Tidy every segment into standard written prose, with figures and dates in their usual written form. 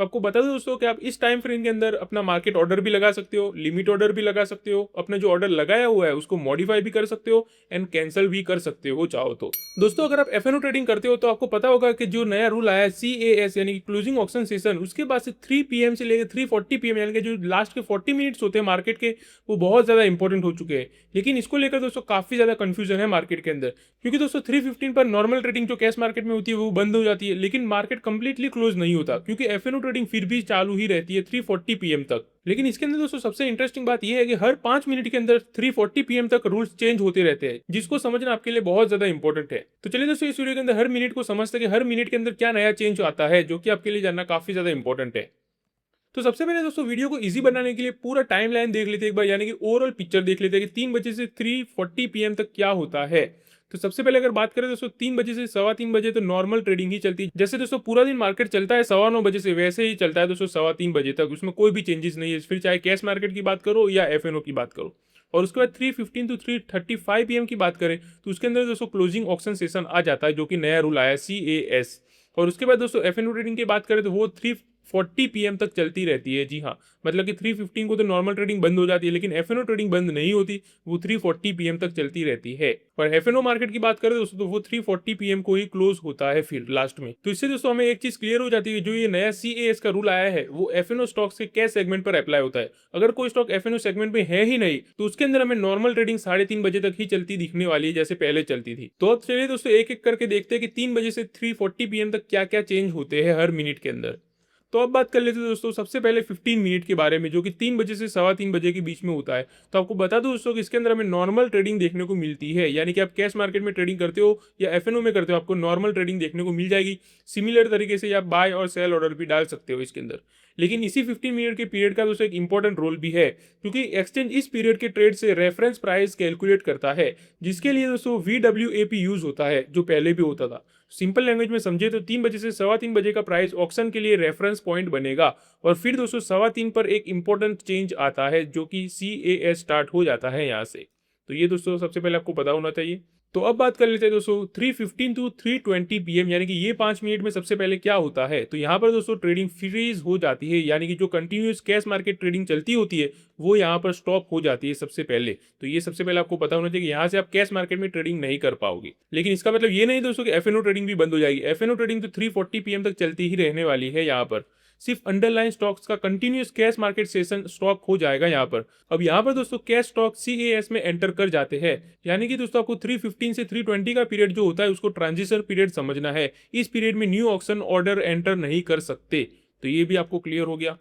तो आपको बता दूं दोस्तों कि आप इस टाइम फ्रेम के अंदर अपना मार्केट ऑर्डर भी लगा सकते हो, लिमिट ऑर्डर भी लगा सकते हो, अपने जो ऑर्डर लगाया हुआ है उसको मॉडिफाई भी कर सकते हो एंड कैंसिल भी कर सकते हो चाहो तो। दोस्तों अगर आप एफएनओ ट्रेडिंग करते हो तो आपको पता होगा कि जो नया रूल आया है CAS यानी कि क्लोजिंग ऑक्शन सेशन, उसके बाद से 3 PM से लेकर 3:40 PM यानी कि जो लास्ट के 40 मिनट्स होते हैं मार्केट के, वो बहुत ज्यादा इंपॉर्टेंट हो चुके हैं। लेकिन इसको लेकर दोस्तों काफी ज्यादा कंफ्यूजन है मार्केट के अंदर, क्योंकि दोस्तों 3:15 पर नॉर्मल ट्रेडिंग जो कैश मार्केट में होती है वो बंद हो जाती है, लेकिन मार्केट कंप्लीटली क्लोज नहीं होता क्योंकि एफएनओ ट्रेडिंग फिर भी चालू ही रहती है 3:40 PM तक। लेकिन इसके अंदर दोस्तों सबसे इंटरेस्टिंग बात यह है कि हर 5 मिनट के अंदर 3:40 PM तक रूल्स चेंज होते रहते हैं, जिसको समझना आपके लिए बहुत ज्यादा इंपॉर्टेंट है। तो चलिए दोस्तों इस वीडियो के अंदर हर मिनट को समझते हैं कि हर मिनट के अंदर क्या नया चेंज आता है, जो कि आपके लिए जानना काफी ज्यादा इंपॉर्टेंट है। तो सबसे पहले दोस्तों वीडियो को इजी बनाने के लिए पूरा टाइमलाइन देख लेते हैं एक बार, यानी कि ओवरऑल पिक्चर देख लेते हैं कि 3 बजे से 3:40 PM तक क्या होता है। तो सबसे पहले अगर बात करें दोस्तों 3 बजे से 3:15 बजे तो नॉर्मल ट्रेडिंग ही चलती है। जैसे दोस्तों पूरा दिन मार्केट चलता है 9:15 बजे से, वैसे ही चलता है दोस्तों 3:15 बजे तक, उसमें कोई भी चेंजेस नहीं है, फिर चाहे कैश मार्केट की बात करो या एफएनओ की बात करो। और उसके बाद 3:15 टू 3:35 PM की बात करें तो उसके अंदर दोस्तों क्लोजिंग ऑक्शन सेशन आ जाता है, जो कि नया रूल आया है CAS। और उसके बाद दोस्तों एफएनओ ट्रेडिंग की बात करें तो वो 3:40 PM तक चलती रहती है। जी हाँ, मतलब कि 3:15 को तो नॉर्मल ट्रेडिंग बंद हो जाती है, लेकिन एफएनओ ट्रेडिंग बंद नहीं होती, वो 3:40 PM तक चलती रहती है। और एफएनओ मार्केट की बात करें दोस्तों तो वो 3:40 PM को ही क्लोज होता है फिर लास्ट में। तो इससे दोस्तों हमें एक चीज क्लियर हो जाती है, जो ये नया CAS का रूल आया है वो एफएनओ स्टॉक्स के कैश सेगमेंट पर अप्लाई होता है। अगर कोई स्टॉक एफएनओ सेगमेंट में है ही नहीं तो उसके अंदर हमें नॉर्मल ट्रेडिंग 3:30 बजे तक ही चलती दिखने वाली है, जैसे पहले चलती थी। तो अब चलिए दोस्तों एक एक करके देखते हैं कि 3 बजे से 3:40 PM तक क्या क्या चेंज होते हैं हर मिनट के अंदर। तो अब बात कर लेते हैं दोस्तों सबसे पहले 15 मिनट के बारे में, जो कि 3 बजे से 3:15 बजे के बीच में होता है। तो आपको बता दूं दोस्तों कि इसके अंदर हमें नॉर्मल ट्रेडिंग देखने को मिलती है, यानी कि आप कैश मार्केट में ट्रेडिंग करते हो या एफएनओ में करते हो, आपको नॉर्मल ट्रेडिंग देखने को मिल जाएगी। सिमिलर तरीके से आप बाय और सेल ऑर्डर भी डाल सकते हो इसके अंदर। लेकिन इसी 15 मिनट के पीरियड का दोस्तों एक इंपॉर्टेंट रोल भी है, क्योंकि एक्सचेंज इस पीरियड के ट्रेड से रेफरेंस प्राइस कैलकुलेट करता है, जिसके लिए दोस्तों VWAP यूज होता है, जो पहले भी होता था। सिंपल लैंग्वेज में समझे तो 3 बजे से 3:15 बजे का प्राइस ऑक्शन के लिए रेफरेंस पॉइंट बनेगा। और फिर दोस्तों 3:15 पर एक इंपॉर्टेंट चेंज आता है, जो कि CAS स्टार्ट हो जाता है यहाँ से। तो ये दोस्तों सबसे पहले आपको पता होना चाहिए। तो अब बात कर लेते हैं दोस्तों 3:15 टू 3:20 PM, यानी कि ये 5 मिनट में सबसे पहले क्या होता है। तो यहाँ पर दोस्तों ट्रेडिंग फ्रीज हो जाती है, यानी कि जो कंटिन्यूस कैश मार्केट ट्रेडिंग चलती होती है वो यहाँ पर स्टॉप हो जाती है सबसे पहले। तो ये सबसे पहले आपको पता होना चाहिए कि यहाँ से आप कैश मार्केट में ट्रेडिंग नहीं कर पाओगे। लेकिन इसका मतलब ये नहीं दोस्तों कि एफएनओ ट्रेडिंग भी बंद हो जाएगी। एफएनओ ट्रेडिंग तो 3:40 PM तक चलती ही रहने वाली है। यहाँ पर सिर्फ अंडरलाइन स्टॉक्स का continuous cash market session stop हो जाएगा यहाँ पर। अब यहाँ पर दोस्तों कैश स्टॉक CAS में एंटर कर जाते हैं, यानी कि दोस्तों आपको 3:15 से 3:20 का पीरियड जो होता है उसको ट्रांजिशन पीरियड समझना है। इस पीरियड में न्यू ऑक्शन ऑर्डर एंटर नहीं कर सकते। तो ये भी आपको क्लियर हो गया।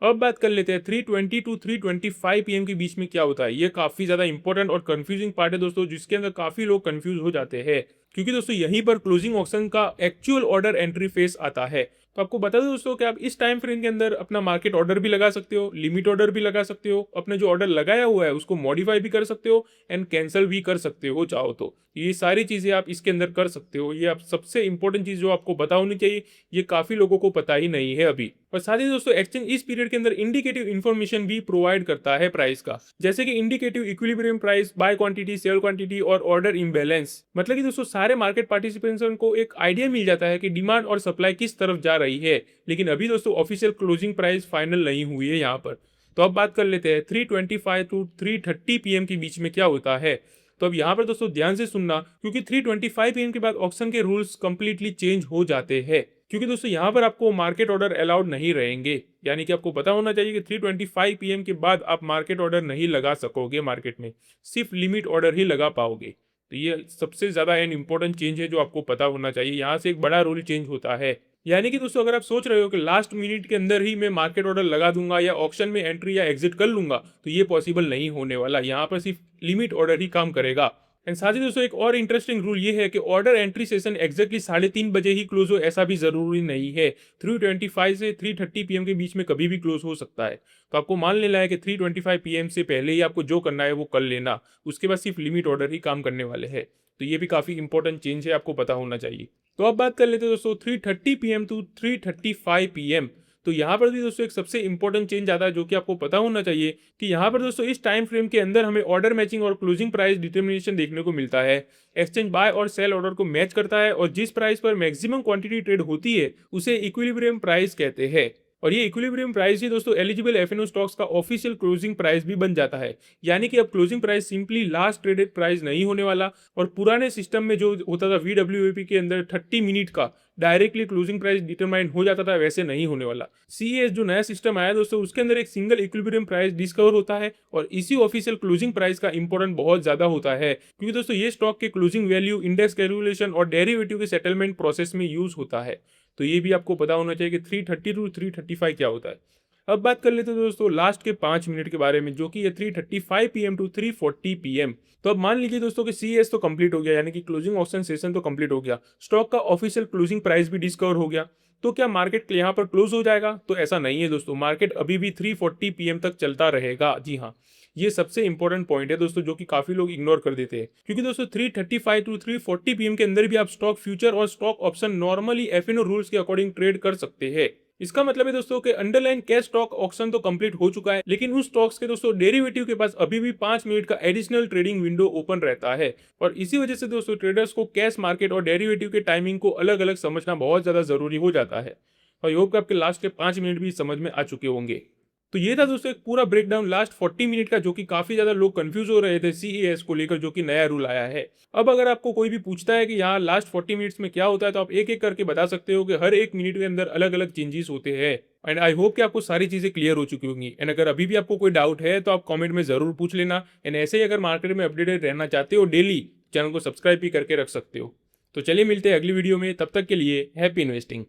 अब बात कर लेते हैं 3:20 टू 3:25 PM के बीच में क्या होता है। ये काफी ज्यादा इंपॉर्टेंट और कंफ्यूजिंग पार्ट है दोस्तों, जिसके अंदर काफी लोग कंफ्यूज हो जाते हैं, क्योंकि दोस्तों यहीं पर क्लोजिंग ऑक्शन का एक्चुअल ऑर्डर एंट्री फेस आता है। तो आपको बता दो दोस्तों कि आप इस टाइम फ्रेम के अंदर अपना मार्केट ऑर्डर भी लगा सकते हो, लिमिट ऑर्डर भी लगा सकते हो, अपने जो ऑर्डर लगाया हुआ है उसको मॉडिफाई भी कर सकते हो एंड कैंसिल भी कर सकते हो चाहो तो। ये सारी चीजें आप इसके अंदर कर सकते हो। ये आप सबसे इंपॉर्टेंट चीज जो आपको पता होनी चाहिए, ये काफी लोगों को पता ही नहीं है अभी। और साथ ही दोस्तों एक्सचेंज इस पीरियड के अंदर इंडिकेटिव इन्फॉर्मेशन भी प्रोवाइड करता है प्राइस का, जैसे कि indicative equilibrium price, buy quantity, sell quantity और ऑर्डर इम्बैलेंस। मतलब कि दोस्तों सारे मार्केट पार्टिसिपेंट्स को एक आइडिया मिल जाता है कि डिमांड और सप्लाई किस तरफ जा रही है। लेकिन अभी दोस्तों ऑफिशियल क्लोजिंग प्राइस फाइनल नहीं हुई है यहाँ पर। तो अब बात कर लेते हैं 3:25 टू 3:30 PM के बीच में क्या होता है। तो अब यहाँ पर दोस्तों ध्यान से सुनना, क्योंकि 3:25 PM के बाद ऑक्शन के रूल्स कंप्लीटली चेंज हो जाते हैं, क्योंकि दोस्तों यहाँ पर आपको मार्केट ऑर्डर अलाउड नहीं रहेंगे। यानी कि आपको पता होना चाहिए कि 3:25 PM के बाद आप मार्केट ऑर्डर नहीं लगा सकोगे मार्केट में, सिर्फ लिमिट ऑर्डर ही लगा पाओगे। तो ये सबसे ज्यादा एन इंपॉर्टेंट चेंज है जो आपको पता होना चाहिए। यहाँ से एक बड़ा रूल चेंज होता है। यानी कि दोस्तों अगर आप सोच रहे हो कि लास्ट मिनट के अंदर ही मैं मार्केट ऑर्डर लगा दूंगा या ऑक्शन में एंट्री या एग्जिट कर लूंगा, तो ये पॉसिबल नहीं होने वाला। यहाँ पर सिर्फ लिमिट ऑर्डर ही काम करेगा। एंड साथ ही दोस्तों एक और इंटरेस्टिंग रूल ये है कि ऑर्डर एंट्री सेशन एग्जैक्टली 3:30 बजे ही क्लोज हो ऐसा भी जरूरी नहीं है। 3:25 से 3:30 PM के बीच में कभी भी क्लोज हो सकता है। तो आपको मान लेना है कि 3:25 PM से पहले ही आपको जो करना है वो कर लेना। उसके बाद सिर्फ लिमिट ऑर्डर ही काम करने वाले हैं। तो ये भी काफी इंपॉर्टेंट चेंज है, आपको पता होना चाहिए। तो अब बात कर लेते हैं दोस्तों 3:30 PM टू 3:35 PM। तो यहाँ पर भी दोस्तों एक सबसे इंपॉर्टेंट चेंज आता है, जो कि आपको पता होना चाहिए कि यहाँ पर दोस्तों इस टाइम फ्रेम के अंदर हमें ऑर्डर मैचिंग और क्लोजिंग प्राइस डिटर्मिनेशन देखने को मिलता है। एक्सचेंज बाय और सेल ऑर्डर को मैच करता है और जिस प्राइस पर मैक्सिमम क्वांटिटी ट्रेड होती है उसे इक्विलिब्रियम प्राइस कहते हैं। और ये इक्विलिब्रियम प्राइस ही दोस्तों एलिजिबल एफएनओ स्टॉक्स का ऑफिशियल क्लोजिंग प्राइस भी बन जाता है। यानी कि अब closing price simply last traded price नहीं होने वाला, और पुराने सिस्टम में जो होता था VWAP के अंदर 30 मिनट का डायरेक्टली क्लोजिंग प्राइस डिटरमाइन हो जाता था, वैसे नहीं होने वाला। CES जो नया सिस्टम आया दोस्तों, उसके अंदर एक सिंगल इक्विलिब्रियम प्राइस डिस्कवर होता है, और इसी ऑफिशियल क्लोजिंग प्राइस का इंपॉर्टेंट बहुत ज्यादा होता है, क्योंकि दोस्तों ये स्टॉक के क्लोजिंग वैल्यू, इंडेक्स कैलकुलेशन और डेरिवेटिव के सेटलमेंट प्रोसेस में यूज होता है। तो ये भी आपको पता होना चाहिए कि 330 टू 335 क्या होता है। अब बात कर लेते हैं दोस्तों लास्ट के 5 मिनट के बारे में, जो कि है 3:35 PM टू 3:40 PM। तो अब मान लीजिए दोस्तों कि CES तो कंप्लीट हो गया, यानी कि क्लोजिंग ऑप्शन सेशन तो कंप्लीट हो गया, स्टॉक का ऑफिशियल क्लोजिंग प्राइस भी डिस्कवर हो गया। तो क्या मार्केट यहाँ पर क्लोज हो जाएगा? तो ऐसा नहीं है दोस्तों, मार्केट अभी भी 3:40 PM तक चलता रहेगा। जी हाँ, ये सबसे इंपॉर्टेंट पॉइंट है दोस्तों, जो कि काफी लोग इग्नोर कर देते हैं, क्योंकि दोस्तों 3:35 टू 3:40 PM के अंदर भी आप स्टॉक फ्यूचर और stock option normally FNO rules के अकॉर्डिंग ट्रेड कर सकते हैं। इसका मतलब है दोस्तों कि अंडरलाइन कैश स्टॉक ऑक्शन तो कंप्लीट हो चुका है, लेकिन उन स्टॉक्स के दोस्तों डेरिवेटिव के पास अभी भी 5 मिनट का एडिशनल ट्रेडिंग विंडो ओपन रहता है। और इसी वजह से दोस्तों ट्रेडर्स को कैश मार्केट और डेरिवेटिव के टाइमिंग को अलग अलग समझना बहुत ज्यादा जरूरी हो जाता है। और आई होप कि आपके लास्ट के 5 मिनट भी समझ में आ चुके होंगे। तो ये था दोस्तों एक पूरा ब्रेकडाउन लास्ट 40 मिनट का, जो कि काफी ज्यादा लोग कंफ्यूज हो रहे थे CES को लेकर, जो कि नया रूल आया है। अब अगर आपको कोई भी पूछता है कि यहाँ लास्ट 40 मिनट्स में क्या होता है, तो आप एक एक करके बता सकते हो कि हर एक मिनट के अंदर अलग अलग चेंजेस होते हैं। एंड आई होप कि आपको सारी चीजें क्लियर हो चुकी होंगी। एंड अगर अभी भी आपको कोई डाउट है तो आप कमेंट में जरूर पूछ लेना। एंड ऐसे ही अगर मार्केट में अपडेटेड रहना चाहते हो डेली, चैनल को सब्सक्राइब भी करके रख सकते हो। तो चलिए मिलते हैं अगली वीडियो में, तब तक के लिए हैप्पी इन्वेस्टिंग।